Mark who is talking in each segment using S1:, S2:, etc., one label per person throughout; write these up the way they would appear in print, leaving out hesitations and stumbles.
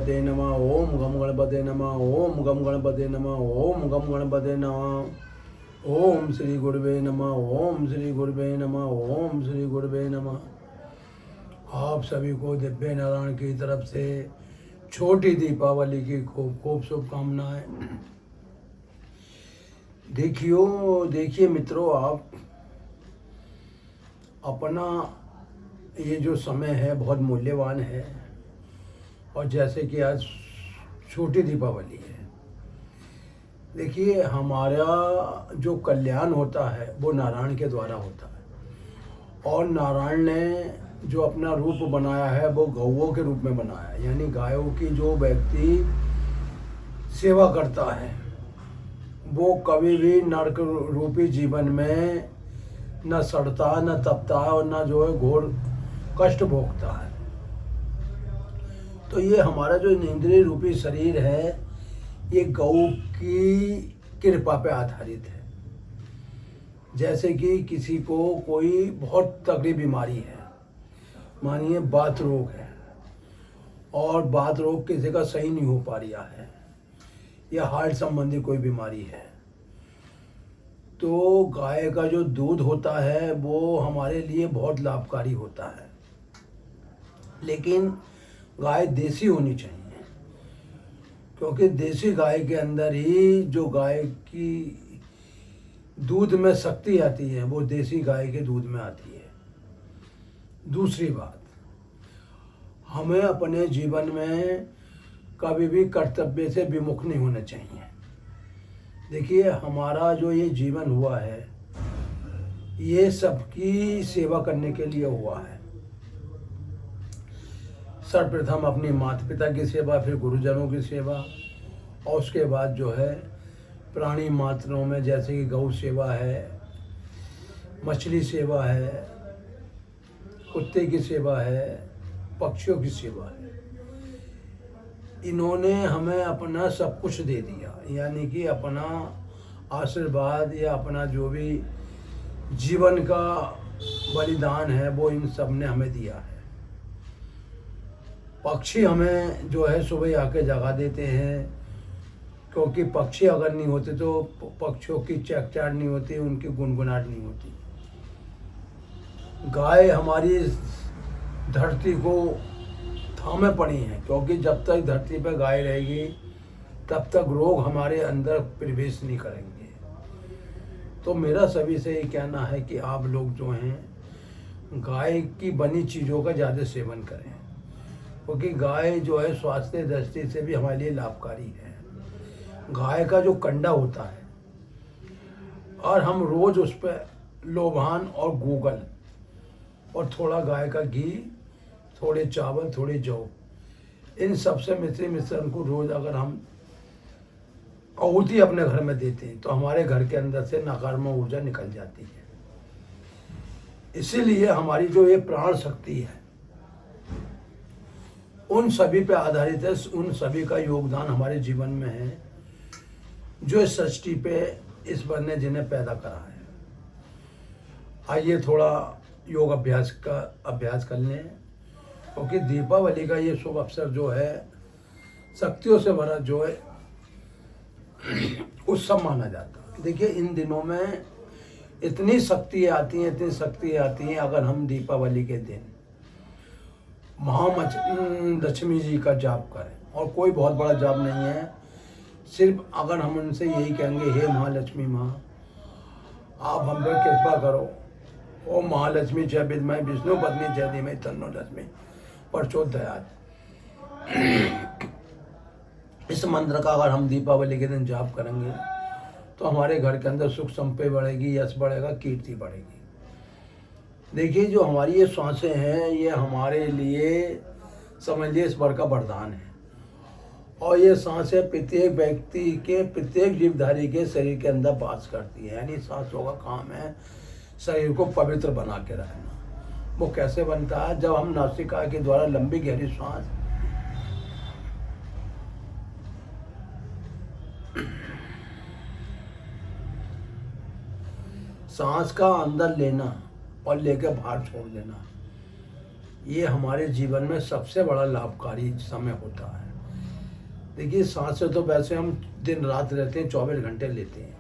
S1: गणपते नमः। ओम गम गणपते नमः। ओम गम गणपते नमः। ओम गम गणपते नमः। ओम श्री गुरुवे नमः। ओम श्री गुरुवे नमः। ओम श्री गुरुवे नमः। आप सभी को दिव्य नारायण की तरफ से छोटी दीपावली की खूब खूब शुभकामनाएं। देखिए मित्रों, आप अपना ये जो समय है बहुत मूल्यवान है, और जैसे कि आज छोटी दीपावली है, देखिए हमारा जो कल्याण होता है वो नारायण के द्वारा होता है, और नारायण ने जो अपना रूप बनाया है वो गौओं के रूप में बनाया है। यानी गायों की जो व्यक्ति सेवा करता है वो कभी भी नरक रूपी जीवन में न सड़ता, न तपता है, और न जो है घोर कष्ट भोगता है। तो ये हमारा जो इंद्रिय रूपी शरीर है ये गौ की कृपा पे आधारित है। जैसे कि किसी को कोई बहुत तगड़ी बीमारी है, मानिए बात रोग है, और बात रोग किसी का सही नहीं हो पा रहा है, या हार्ट संबंधी कोई बीमारी है, तो गाय का जो दूध होता है वो हमारे लिए बहुत लाभकारी होता है। लेकिन गाय देसी होनी चाहिए, क्योंकि देसी गाय के अंदर ही जो गाय की दूध में शक्ति आती है वो देसी गाय के दूध में आती है। दूसरी बात, हमें अपने जीवन में कभी भी कर्तव्य से विमुख नहीं होना चाहिए। देखिए हमारा जो ये जीवन हुआ है ये सबकी सेवा करने के लिए हुआ है। सर्वप्रथम अपनी माता पिता की सेवा, फिर गुरुजनों की सेवा, और उसके बाद जो है प्राणी मात्रों में जैसे कि गौ सेवा है, मछली सेवा है, कुत्ते की सेवा है, पक्षियों की सेवा है। इन्होंने हमें अपना सब कुछ दे दिया, यानी कि अपना आशीर्वाद या अपना जो भी जीवन का बलिदान है वो इन सब ने हमें दिया है। पक्षी हमें जो है सुबह आके जगा देते हैं, क्योंकि पक्षी अगर नहीं होते तो पक्षियों की चहचहाट नहीं होती, उनकी गुनगुनाहट नहीं होती। गाय हमारी धरती को थामे पड़ी है, क्योंकि जब तक धरती पर गाय रहेगी तब तक रोग हमारे अंदर प्रवेश नहीं करेंगे। तो मेरा सभी से ये कहना है कि आप लोग जो हैं गाय की बनी चीज़ों का ज़्यादा सेवन करें, क्योंकि गाय जो है स्वास्थ्य दृष्टि से भी हमारे लिए लाभकारी है। गाय का जो कंडा होता है, और हम रोज़ उस पर लोबान और गूगल और थोड़ा गाय का घी, थोड़े चावल, थोड़े जौ, इन सबसे मिश्रण को रोज़ अगर हम आहुति अपने घर में देते हैं तो हमारे घर के अंदर से नकारात्मक ऊर्जा निकल जाती है। इसीलिए हमारी जो ये प्राण शक्ति है उन सभी पे आधारित है, उन सभी का योगदान हमारे जीवन में है, जो इस सृष्टि पे ईश्वर ने जिन्हें पैदा करा है। आइए थोड़ा योग अभ्यास कर लें, क्योंकि दीपावली का ये शुभ अवसर जो है शक्तियों से भरा जो है उत्सव माना जाता है। देखिए इन दिनों में इतनी शक्तियाँ आती हैं, अगर हम दीपावली के दिन महालक्ष्मी जी का जाप करें, और कोई बहुत बड़ा जाप नहीं है, सिर्फ अगर हम उनसे यही कहेंगे, हे महालक्ष्मी माँ आप हम पर कृपा करो, ओम महालक्ष्मी जय विद्महे विष्णु पत्नी जय धीमहि तन्नो लक्ष्मी प्रचोदयात्। इस मंत्र का अगर हम दीपावली के दिन जाप करेंगे तो हमारे घर के अंदर सुख संपत्ति बढ़ेगी, यश बढ़ेगा, कीर्ति बढ़ेगी। देखिए जो हमारी ये सांसें हैं ये हमारे लिए समझ लीजिए ईश्वर का वरदान है, और ये सांसें प्रत्येक व्यक्ति के, प्रत्येक जीवधारी के शरीर के अंदर वास करती है। यानी सांसों का काम है शरीर को पवित्र बना के रखना। वो कैसे बनता है? जब हम नासिका के द्वारा लंबी गहरी सांस का अंदर लेना और लेकर बाहर छोड़ देना, ये हमारे जीवन में सबसे बड़ा लाभकारी समय होता है। देखिए सांसें तो वैसे हम दिन रात रहते हैं, 24 घंटे लेते हैं,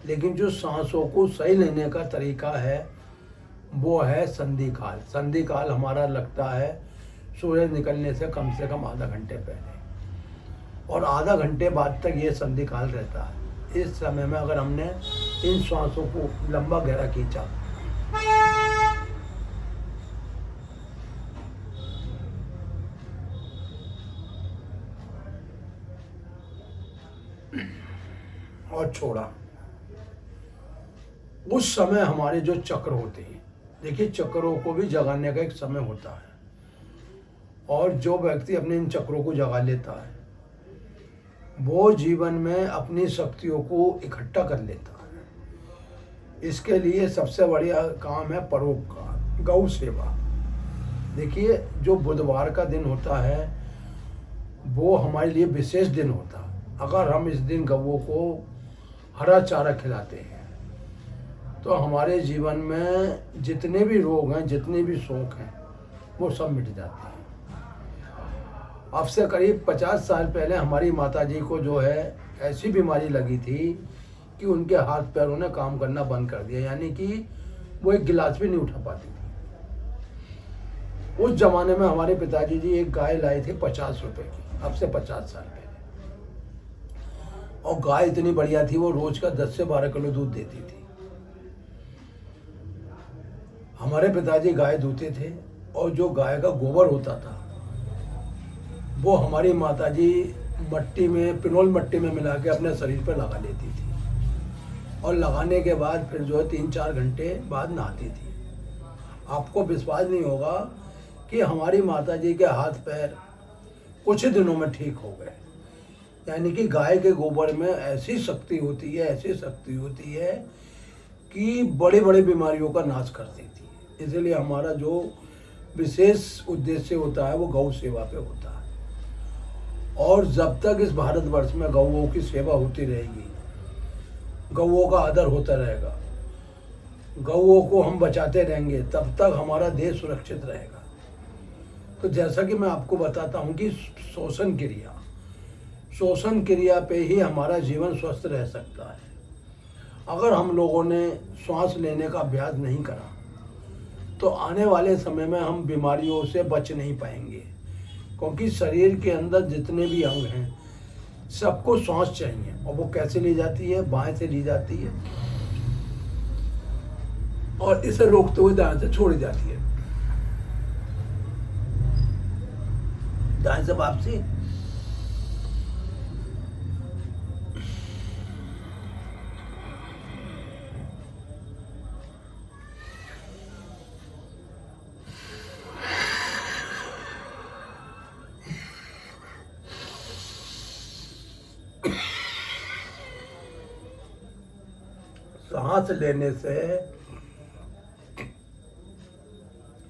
S1: लेकिन जो सांसों को सही लेने का तरीका है वो है संधि काल। संधि काल हमारा लगता है सूरज निकलने से कम आधा घंटे पहले, और आधा घंटे बाद तक ये संधि काल रहता है। इस समय में अगर हमने इन सांसों को लंबा गहरा खींचा और छोड़ा, उस समय हमारे जो चक्र होते हैं, देखिए चक्रों को भी जगाने का एक समय होता है, और जो व्यक्ति अपने इन चक्रों को जगा लेता है वो जीवन में अपनी शक्तियों को इकट्ठा कर लेता है। इसके लिए सबसे बढ़िया काम है परोपकार, गौ सेवा। देखिए जो बुधवार का दिन होता है वो हमारे लिए विशेष दिन होता है। अगर हम इस दिन गौओं को हरा चारा खिलाते हैं तो हमारे जीवन में जितने भी रोग हैं, जितने भी शोक हैं, वो सब मिट जाते हैं। अब से करीब 50 साल पहले हमारी माताजी को जो है ऐसी बीमारी लगी थी कि उनके हाथ पैरों ने काम करना बंद कर दिया, यानी कि वो एक गिलास भी नहीं उठा पाती थी। उस जमाने में हमारे पिताजी जी एक गाय लाए थे 50 रुपए की, अब से 50 साल पहले, और गाय इतनी बढ़िया थी, वो रोज का 10 से 12 किलो दूध देती थी। हमारे पिताजी गाय दूते थे, और जो गाय का गोबर होता था वो हमारी माताजी मट्टी में, पिनोल मट्टी में मिला के अपने शरीर पर लगा लेती थी, और लगाने के बाद फिर जो है 3-4 घंटे बाद नहाती थी। आपको विश्वास नहीं होगा कि हमारी माताजी के हाथ पैर कुछ ही दिनों में ठीक हो गए। यानी कि गाय के गोबर में ऐसी शक्ति होती है, ऐसी शक्ति होती है कि बड़ी बड़ी बीमारियों का नाश कर देती है। इसलिए हमारा जो विशेष उद्देश्य होता है वो गौ सेवा पे होता है, और जब तक इस भारतवर्ष में गौओं की सेवा होती रहेगी, गौओं का आदर होता रहेगा, गौओं को हम बचाते रहेंगे, तब तक हमारा देश सुरक्षित रहेगा। तो जैसा कि मैं आपको बताता हूँ कि शोषण क्रिया पे ही हमारा जीवन स्वस्थ रह सकता है। अगर हम लोगों ने श्वास लेने का अभ्यास नहीं करा तो आने वाले समय में हम बीमारियों से बच नहीं पाएंगे, क्योंकि शरीर के अंदर जितने भी अंग हैं सबको सांस चाहिए, और वो कैसे ली जाती है? बाएं से ली जाती है और इसे रोकते हुए दाएं से छोड़ी जाती है। दाएं से वापसी, सांस लेने से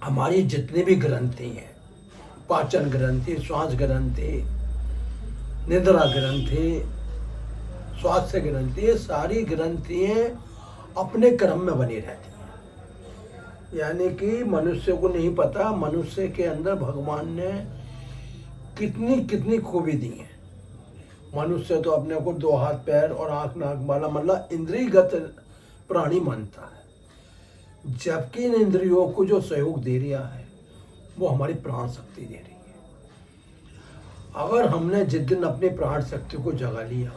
S1: हमारी जितनी भी ग्रंथि हैं, पाचन ग्रंथि, श्वास ग्रंथि, निद्रा ग्रंथि, स्वास्थ्य ग्रंथि, ये सारी ग्रंथियां अपने क्रम में बनी रहती हैं। यानी कि मनुष्य को नहीं पता मनुष्य के अंदर भगवान ने कितनी कितनी खूबी दी है। मनुष्य तो अपने को 2 हाथ पैर और आंख नाक वाला मतलब इंद्रियगत प्राणी मानता है, जबकि इन इंद्रियों को जो सहयोग दे रहा है वो हमारी प्राण शक्ति दे रही है। अगर हमने जिस दिन अपनी प्राण शक्ति को जगा लिया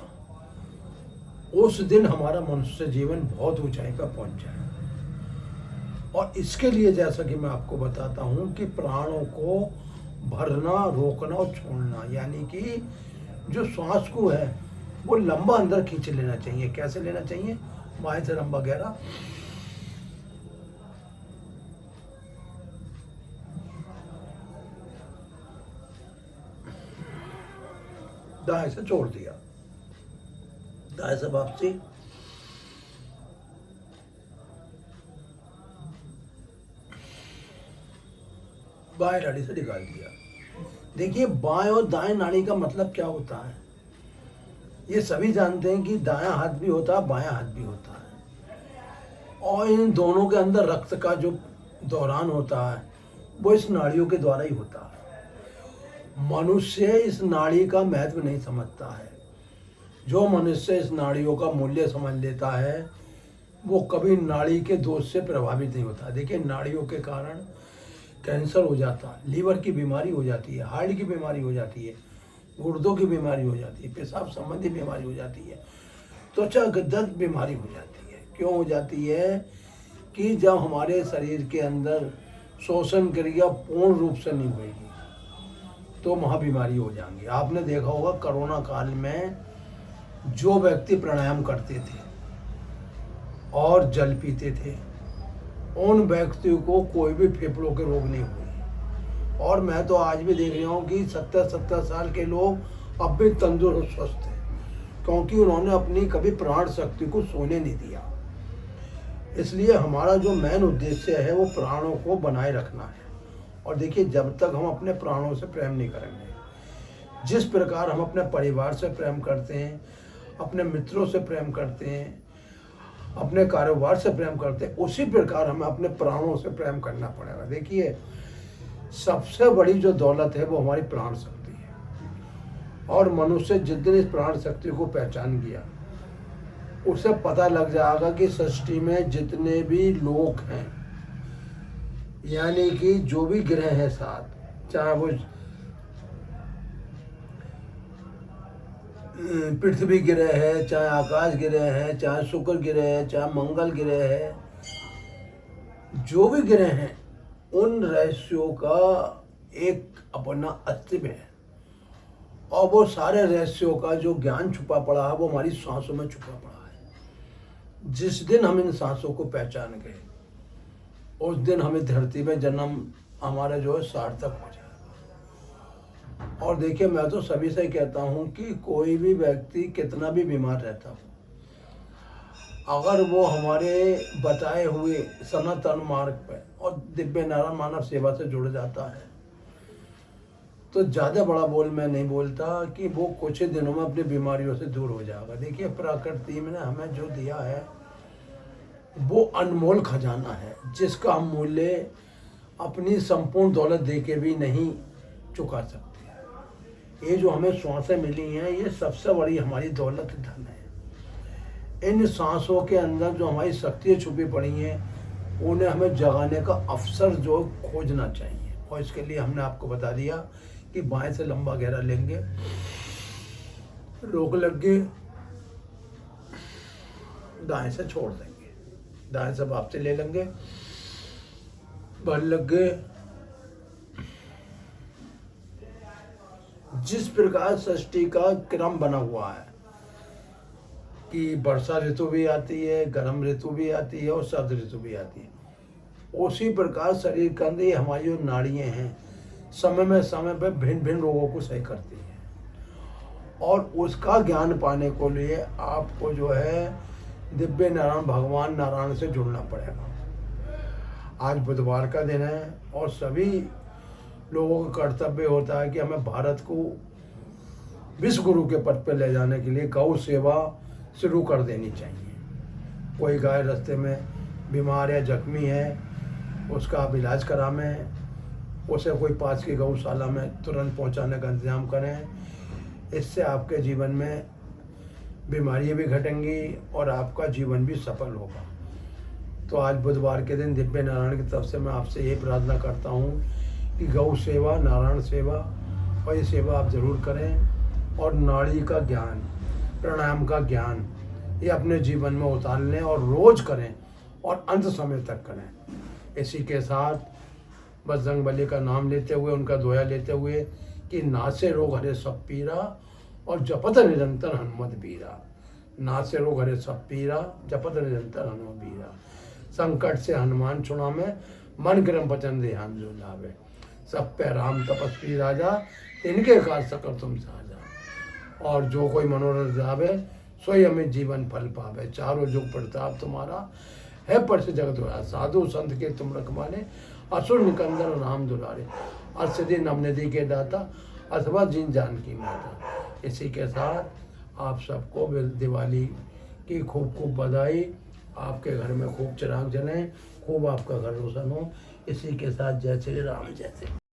S1: उस दिन हमारा मनुष्य जीवन बहुत ऊंचाई पर पहुंच जाए। और इसके लिए जैसा कि मैं आपको बताता हूं कि प्राणों को भरना, रोकना और छोड़ना, यानी कि जो श्वास को है वो लंबा अंदर खींच लेना चाहिए। कैसे लेना चाहिए? बाएं से लंबा गहरा, दाएं से छोड़ दिया, दाएं से वापसी, बाएं नाड़ी से निकाल दिया। देखिए बाएं और दाएं नाड़ी का मतलब क्या होता है? ये सभी जानते हैं कि दायां हाथ भी होता है, बायां हाथ भी होता है, और इन दोनों के अंदर रक्त का जो दौरान होता है वो इस नाड़ियों के द्वारा ही होता है। मनुष्य इस नाड़ी का महत्व नहीं समझता है। जो मनुष्य इस नाड़ियों का मूल्य समझ लेता है वो कभी नाड़ी के दोष से प्रभावित नहीं होता। देखिए, नाड़ियों के कारण कैंसर हो जाता है, लीवर की बीमारी हो जाती है, हार्ट की बीमारी हो जाती है, गुर्दों की बीमारी हो जाती है, पेशाब संबंधी बीमारी हो जाती है, त्वचा दर्द बीमारी हो जाती है। क्यों हो जाती है? कि जब हमारे शरीर के अंदर श्वसन क्रिया पूर्ण रूप से नहीं होगी तो महाबीमारी हो जाएंगी। आपने देखा होगा कोरोना काल में जो व्यक्ति प्राणायाम करते थे और जल पीते थे उन व्यक्तियों को कोई भी फेफड़ों के रोग नहीं हुए। और मैं तो आज भी देख रहा हूँ कि 70-70 साल के लोग अब भी तंदुरुस्त स्वस्थ हैं, क्योंकि उन्होंने अपनी कभी प्राण शक्ति को सोने नहीं दिया। इसलिए हमारा जो मेन उद्देश्य है वो प्राणों को बनाए रखना है। और देखिए, जब तक हम अपने प्राणों से प्रेम नहीं करेंगे, जिस प्रकार हम अपने परिवार से प्रेम करते हैं, अपने मित्रों से प्रेम करते हैं, अपने कारोबार से प्रेम करते हैं, उसी प्रकार हमें अपने प्राणों से प्रेम करना पड़ेगा। देखिए, सबसे बड़ी जो दौलत है वो हमारी प्राण शक्ति है। और मनुष्य जिस दिन इस प्राण शक्ति को पहचान गया उसे पता लग जाएगा कि सृष्टि में जितने भी लोग हैं, यानी कि जो भी ग्रह हैं सात, चाहे वो पृथ्वी ग्रह है, चाहे आकाश ग्रह है, चाहे शुक्र ग्रह है, चाहे मंगल ग्रह है, जो भी ग्रह हैं उन रहस्यों का एक अपना अस्तित्व है। और वो सारे रहस्यों का जो ज्ञान छुपा पड़ा है वो हमारी सांसों में छुपा पड़ा है। जिस दिन हम इन सांसों को पहचान गए उस दिन हमें धरती में जन्म हमारा जो है सार्थक हो जाएगा। और देखिए, मैं तो सभी से कहता हूँ कि कोई भी व्यक्ति कितना भी बीमार रहता हो, अगर वो हमारे बताए हुए सनातन मार्ग पर और दिव्य नारायण मानव सेवा से जुड़ जाता है तो ज़्यादा बड़ा बोल मैं नहीं बोलता कि वो कुछ ही दिनों में अपनी बीमारियों से दूर हो जाएगा। देखिए, प्रकृति ने हमें जो दिया है वो अनमोल खजाना है, जिसका हम मूल्य अपनी संपूर्ण दौलत दे के भी नहीं चुका सकते। ये जो हमें सांसें मिली हैं ये सबसे बड़ी हमारी दौलत धन है। इन सांसों के अंदर जो हमारी शक्तियाँ छुपी पड़ी हैं उन्हें हमें जगाने का अवसर जो खोजना चाहिए। और इसके लिए हमने आपको बता दिया कि बाएं से लंबा गहरा लेंगे, रोक लग गए, दाएं से छोड़ देंगे, दाएं से वापसी ले लेंगे, बल लग गए। जिस प्रकार सृष्टि का क्रम बना हुआ है कि वर्षा ऋतु भी आती है, गर्म ऋतु भी आती है और सर्द ऋतु भी आती है, उसी प्रकार शरीर के अंदर हमारी जो नाड़ियाँ हैं समय पर भिन्न भिन्न रोगों को सही करती है। और उसका ज्ञान पाने को लिए आपको जो है दिव्य नारायण भगवान नारायण से जुड़ना पड़ेगा। आज बुधवार का दिन है और सभी लोगों का कर्तव्य होता है कि हमें भारत को विश्व गुरु के पद पर ले जाने के लिए गौ सेवा शुरू कर देनी चाहिए। कोई गाय रास्ते में बीमार या जख्मी है उसका आप इलाज कराएं, उसे कोई पास की गौशाला में तुरंत पहुंचाने का इंतजाम करें। इससे आपके जीवन में बीमारियां भी घटेंगी और आपका जीवन भी सफल होगा। तो आज बुधवार के दिन दिव्य नारायण की तरफ से मैं आपसे ये प्रार्थना करता हूँ कि गौ सेवा, नारायण सेवा और ये सेवा आप ज़रूर करें और नाड़ी का ज्ञान, प्राणायाम का ज्ञान ये अपने जीवन में उतार लें और रोज़ करें और अंत समय तक करें। इसी के साथ बजरंग बली का नाम लेते हुए, उनका दोया लेते हुए कि नासे रोग हरे सब पीरा और जपत निरंतर हनुमत बीरा। नासे रोग हरे सब पीरा, जपत निरंतर हनुमत बीरा। संकट से हनुमान छुड़ावे, मन क्रम वचन ध्यान जो लावे। सब पे राम तपस्वी राजा, इनके काज सकल तुम साजा। और जो कोई मनोरथ जावे, सोई अमित जीवन फल पावे। चारों जुग प्रताप तुम्हारा है, पर से जगत होया। साधु संत के तुम रखवाले, असुर निकंदन राम दुलारे। अर्षदि नवनिधि के दाता, अथवा जिन जान की माता। इसी के साथ आप सबको दिवाली की खूब खूब बधाई। आपके घर में खूब चिराग जलें, खूब आपका घर रोशन हो। इसी के साथ जय श्री राम, जय श्री